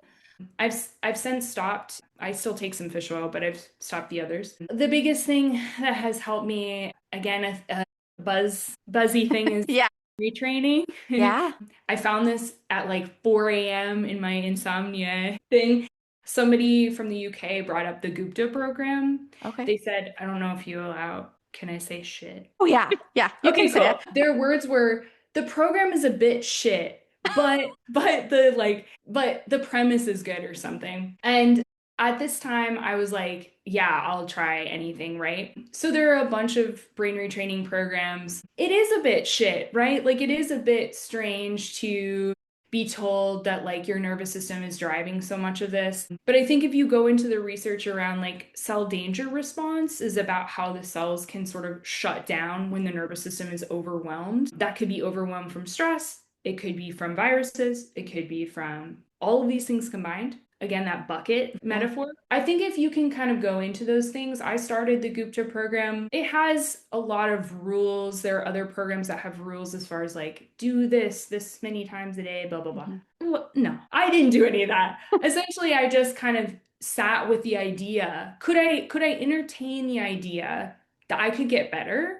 I've since stopped. I still take some fish oil, but I've stopped the others. The biggest thing that has helped me, again, a buzzy thing is Yeah. retraining. Yeah. I found this at like 4 a.m. in my insomnia thing. Somebody from the UK brought up the Gupta program. Okay. They said, I don't know if you allow, can I say shit? Oh, yeah. Yeah. You can Okay, say cool. it. Their words were, the program is a bit shit, but the premise is good or something. And at this time I was like, yeah, I'll try anything, right? So there are a bunch of brain retraining programs. It is a bit shit, right? Like it is a bit strange to be told that like your nervous system is driving so much of this. But I think if you go into the research around like cell danger response is about how the cells can sort of shut down when the nervous system is overwhelmed. That could be overwhelmed from stress, it could be from viruses, it could be from all of these things combined. Again, that bucket Yeah. metaphor. I think if you can kind of go into those things, I started the Gupta program. It has a lot of rules. There are other programs that have rules as far as like, do this many times a day, blah, blah, blah. Mm-hmm. Well, no, I didn't do any of that. Essentially, I just kind of sat with the idea. Could I entertain the idea that I could get better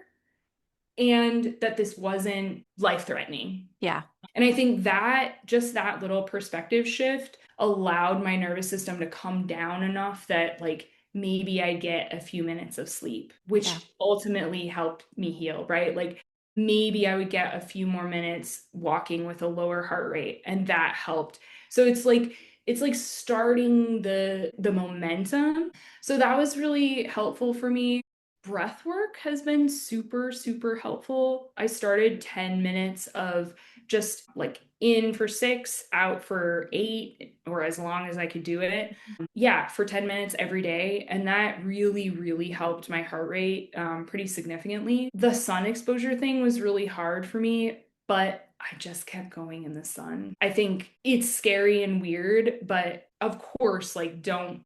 and that this wasn't life-threatening? Yeah. And I think that just that little perspective shift allowed my nervous system to come down enough that like maybe I get a few minutes of sleep, Yeah. which ultimately helped me heal, right? Like maybe I would get a few more minutes walking with a lower heart rate and that helped. So it's like starting the momentum. So that was really helpful for me. Breath work has been super, super helpful. I started 10 minutes of just like in for 6, out for 8, or as long as I could do it. Yeah, for 10 minutes every day. And that really, really helped my heart rate pretty significantly. The sun exposure thing was really hard for me, but I just kept going in the sun. I think it's scary and weird, but of course, like don't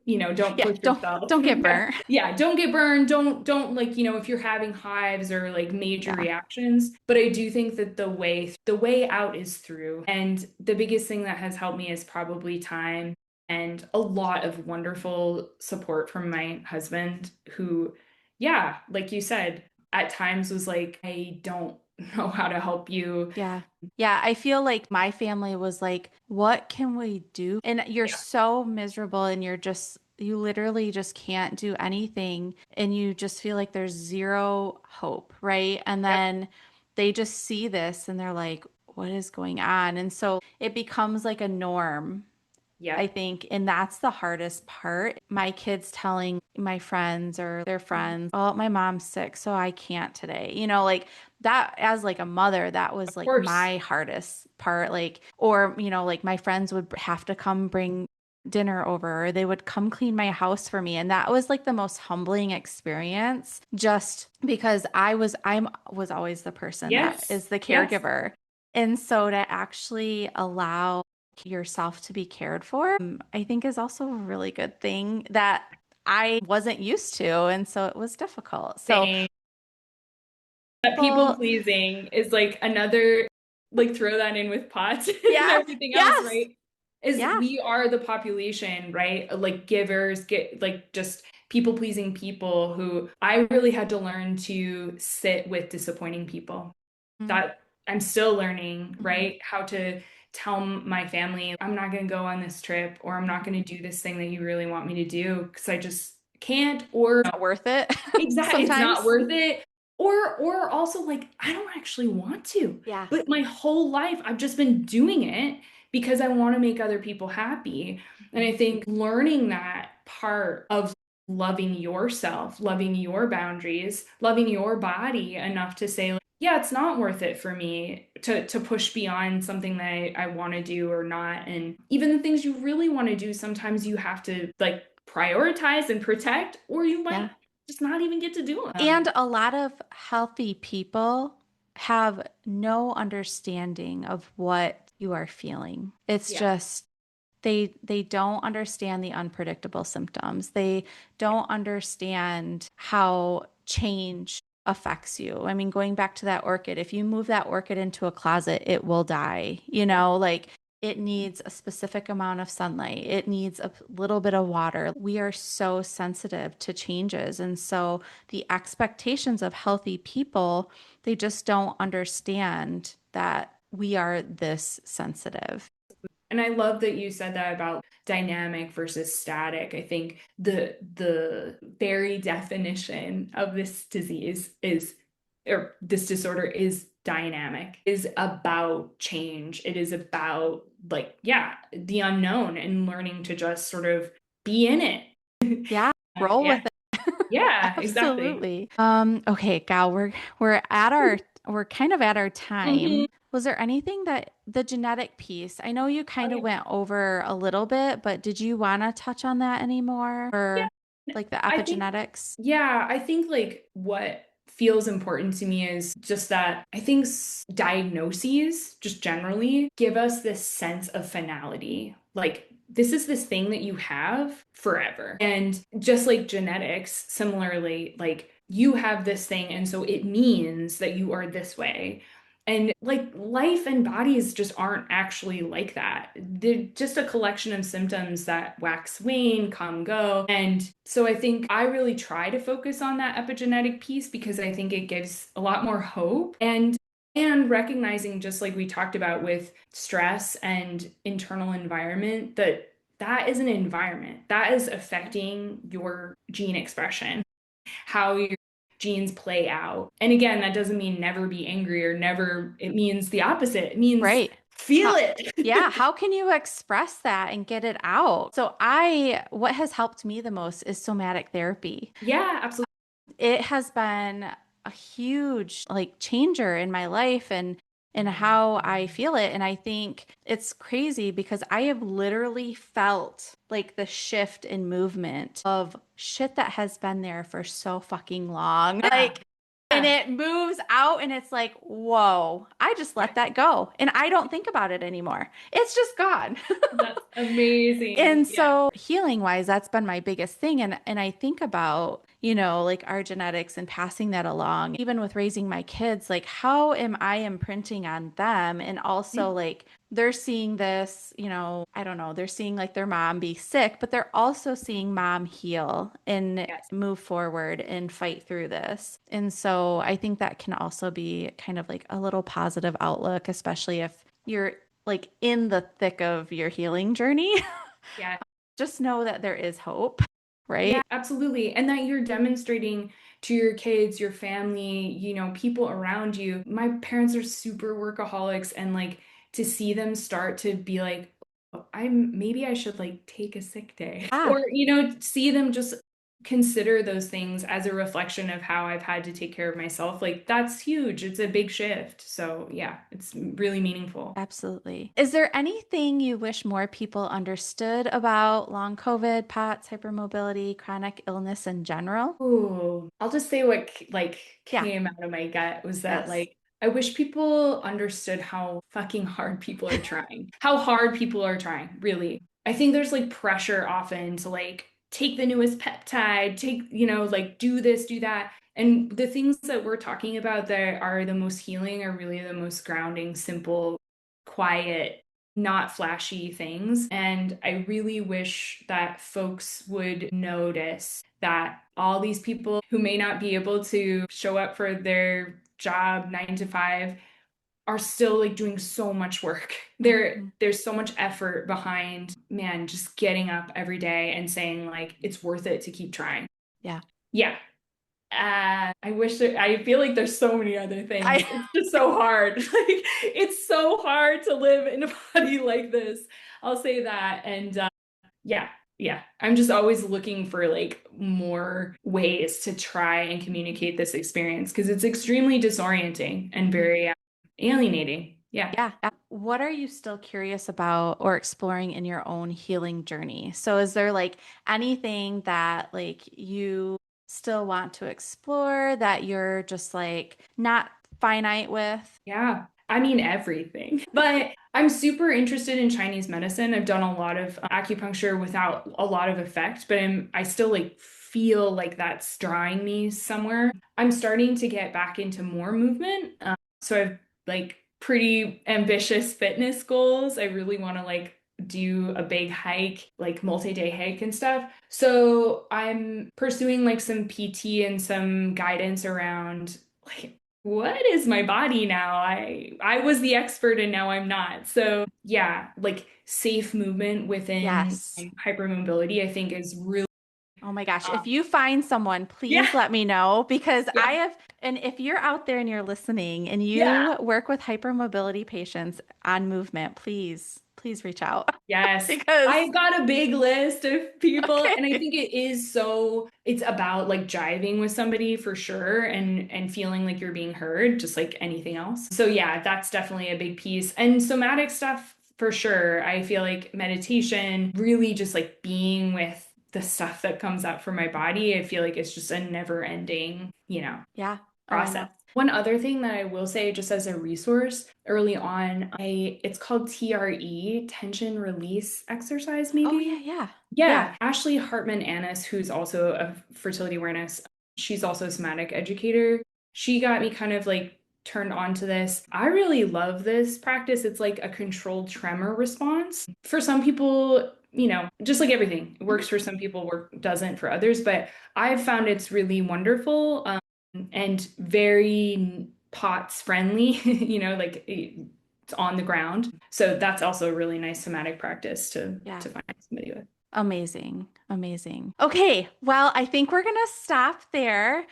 Yeah. push Don't yourself. don't get Yeah. burnt. Yeah, don't get burned. Don't like, if you're having hives or like major Yeah. reactions. But I do think that the way out is through. And the biggest thing that has helped me is probably time and a lot of wonderful support from my husband who, yeah, like you said, at times was like, I don't know how to help you. Yeah. Yeah. I feel like my family was like, what can we do? And you're Yeah. so miserable and you literally just can't do anything. And you just feel like there's zero hope. Right. And Yep. then they just see this and they're like, what is going on? And so it becomes like a norm, I Yep. think, and that's the hardest part. My kids telling my friends or their friends, "Oh, my mom's sick, so I can't today." Like that as like a mother, that was Of like course. my hardest part. Like, or, like my friends would have to come bring dinner over or they would come clean my house for me. And that was like the most humbling experience just because I was always the person that Yes. is the Yes. caregiver. And so to actually allow yourself to be cared for, I think is also a really good thing that I wasn't used to. And so it was difficult. So, Same. That people well, pleasing is like another, like throw that in with pots and yeah, everything else, yes, right? Is yeah, we are the population, right? Like givers, get like just people pleasing people who I really had to learn to sit with disappointing people. Mm-hmm. that I'm still learning, right? How to tell my family, I'm not going to go on this trip, or I'm not going to do this thing that you really want me to do because I just can't, or Not worth it exactly, it's not sometimes. worth it. Or also like I don't actually want to. Yeah. But my whole life I've just been doing it because I want to make other people happy. And I think learning that part of loving yourself, loving your boundaries, loving your body enough to say, like, yeah, it's not worth it for me to push beyond something that I want to do or not. And even the things you really want to do, sometimes you have to like prioritize and protect, or you Yeah. might just not even get to do them. And a lot of healthy people have no understanding of what you are feeling. It's Yeah. just they don't understand the unpredictable symptoms. They don't understand how change affects you. I mean, going back to that orchid, if you move that orchid into a closet, it will die. Yeah. Like it needs a specific amount of sunlight. It needs a little bit of water. We are so sensitive to changes. And so the expectations of healthy people, they just don't understand that we are this sensitive. And I love that you said that about dynamic versus static. I think the very definition of this disease is, or this disorder is dynamic, is about change. It is about like, yeah, the unknown and learning to just sort of be in it. Yeah, roll Yeah. with it. Yeah, exactly. Absolutely. Okay, gal, we're kind of at our Hmm. time. Was there anything that the genetic piece? I know you Oh, kind of yeah. went over a little bit, but did you want to touch on that anymore? Yeah. Or like the I think, epigenetics? yeah, I think like what feels important to me is just that I think diagnoses, just generally, give us this sense of finality. Like, this is this thing that you have forever. And just like genetics, similarly, like you have this thing, and so it means that you are this way. And like life and bodies just aren't actually like that. They're just a collection of symptoms that wax, wane, come, go. And so I think I really try to focus on that epigenetic piece because I think it gives a lot more hope. And recognizing, just like we talked about with stress and internal environment, that that is an environment that is affecting your gene expression, how your genes play out. And again, that doesn't mean never be angry or never, it means the opposite. It means Right. feel How, it. yeah, how can you express that and get it out? So what has helped me the most is somatic therapy. Yeah, absolutely. It has been a huge like changer in my life and how I feel it. And I think it's crazy because I have literally felt like the shift in movement of shit that has been there for so fucking long. Yeah. Like, and Yeah. it moves out and it's like, whoa, I just Yeah. let that go. And I don't think about it anymore. It's just gone. That's amazing. And Yeah. so healing wise, that's been my biggest thing. And I think about, like our genetics and passing that along, even with raising my kids, like how am I imprinting on them? And also like they're seeing this, I don't know, they're seeing like their mom be sick, but they're also seeing mom heal and Yes. move forward and fight through this. And so I think that can also be kind of like a little positive outlook, especially if you're like in the thick of your healing journey. Yeah. Just know that there is hope, Yeah, right? absolutely. And that you're demonstrating to your kids, your family, people around you. My parents are super workaholics, and like to see them start to be like, "Oh, maybe I should like take a sick day." Ah, Or, see them just consider those things as a reflection of how I've had to take care of myself. Like that's huge. It's a big shift. So, yeah, it's really meaningful. absolutely. Is there anything you wish more people understood about long COVID, POTS, hypermobility, chronic illness in general? Ooh, I'll just say what like Yeah. came out of my gut was that Yes. like I wish people understood how fucking hard people are trying. How hard people are trying, really. I think there's like pressure often to like take the newest peptide, take, like do this, do that. And the things that we're talking about that are the most healing are really the most grounding, simple, quiet, not flashy things. And I really wish that folks would notice that all these people who may not be able to show up for their job, 9 to 5, are still like doing so much work. Mhm. There's so much effort behind, man, just getting up every day and saying like it's worth it to keep trying. Yeah. Yeah. I feel like there's so many other things. I It's just so hard. Like it's so hard to live in a body like this. I'll say that. And yeah, yeah. I'm just always looking for like more ways to try and communicate this experience because it's extremely disorienting and very alienating. Yeah. Yeah. What are you still curious about or exploring in your own healing journey? So is there like anything that like you still want to explore that you're just like not finite with? Yeah. I mean, everything. But I'm super interested in Chinese medicine. I've done a lot of acupuncture without a lot of effect, but I still like feel like that's drawing me somewhere. I'm starting to get back into more movement. So I've like pretty ambitious fitness goals. I really want to like do a big hike, like multi-day hike and stuff. So I'm pursuing like some PT and some guidance around like what is my body now? I was the expert and now I'm not. So yeah, like safe movement within Yes. hypermobility, I think is really Oh my gosh. um, If you find someone, yeah, please let me know because yeah, and if you're out there and you're listening and yeah. you work with hypermobility patients on movement, please reach out Yes. because, I've got a big list of people and I okay. think it's about like jiving with somebody for sure and feeling like you're being heard just like anything else. So yeah, that's definitely a big piece. And somatic stuff for sure. I feel like meditation, really just like being with the stuff that comes up from my body, I feel like it's just a never ending, Yeah. Oh, I process. know. One other thing that I will say just as a resource early on, it's called TRE, tension release exercise Oh, yeah, maybe. yeah. Yeah. Yeah, Ashley Hartman Annis, who's also a fertility awareness, she's also a somatic educator. She got me kind of like turned on to this. I really love this practice. It's like a controlled tremor response. For some people, just like everything, it Mhm. works for some people, work doesn't for others, but I've found it's really wonderful and very POTS friendly, like it's on the ground. So that's also a really nice somatic practice to Yeah. to find somebody with. Amazing. Amazing. Okay. Well, I think we're going to stop there.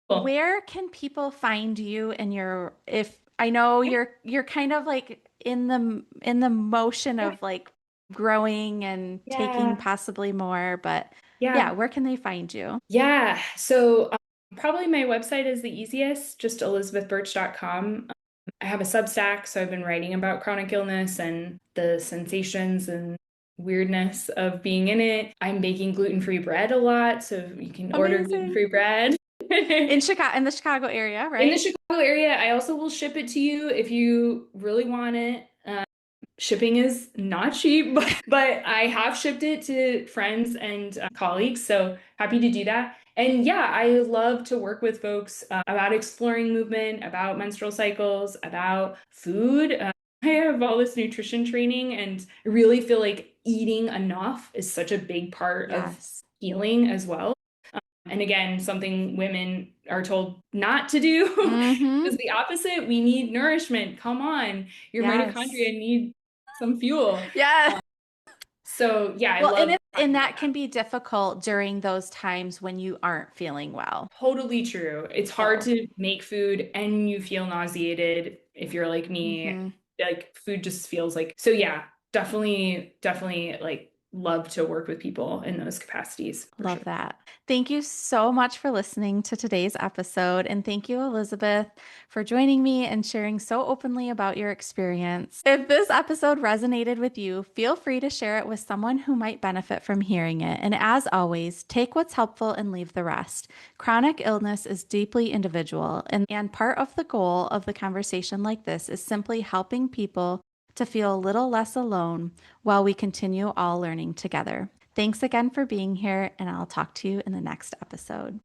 Cool. Where can people find you in if I know Yeah. you're kind of like in the motion Yeah. of like growing and taking Yeah. possibly more, but yeah, Yeah. where can they find you? Yeah. So probably my website is the easiest, just elizabethbertch.com. I have a Substack, so I've been writing about chronic illness and the sensations and weirdness of being in it. I'm baking gluten-free bread a lot, so you can order Amazing. gluten-free bread. In the Chicago area, In the right? Chicago area, I also will ship it to you if you really want it. Shipping is not cheap, but I have shipped it to friends and colleagues, so happy to do that. And yeah, I love to work with folks about exploring movement, about menstrual cycles, about food. I have all this nutrition training, and I really feel like eating enough is such a big part of Yes. healing as well. And again, something women are told not to do Mm-hmm. is the opposite. We need nourishment. Come on, your Yes. mitochondria need some fuel. Yes. So yeah, I Well, love and talking about that that. can be difficult during those times when you aren't feeling well. Totally true. It's hard So, to make food and you feel nauseated if you're like me. hmm. Like food just feels like so yeah, definitely like love to work with people in those capacities for sure. Love that. Thank you so much for listening to today's episode. And thank you, Elizabeth, for joining me and sharing so openly about your experience. If this episode resonated with you, feel free to share it with someone who might benefit from hearing it. And as always, take what's helpful and leave the rest. Chronic illness is deeply individual, and part of the goal of the conversation like this is simply helping people to feel a little less alone while we continue all learning together. Thanks again for being here, and I'll talk to you in the next episode.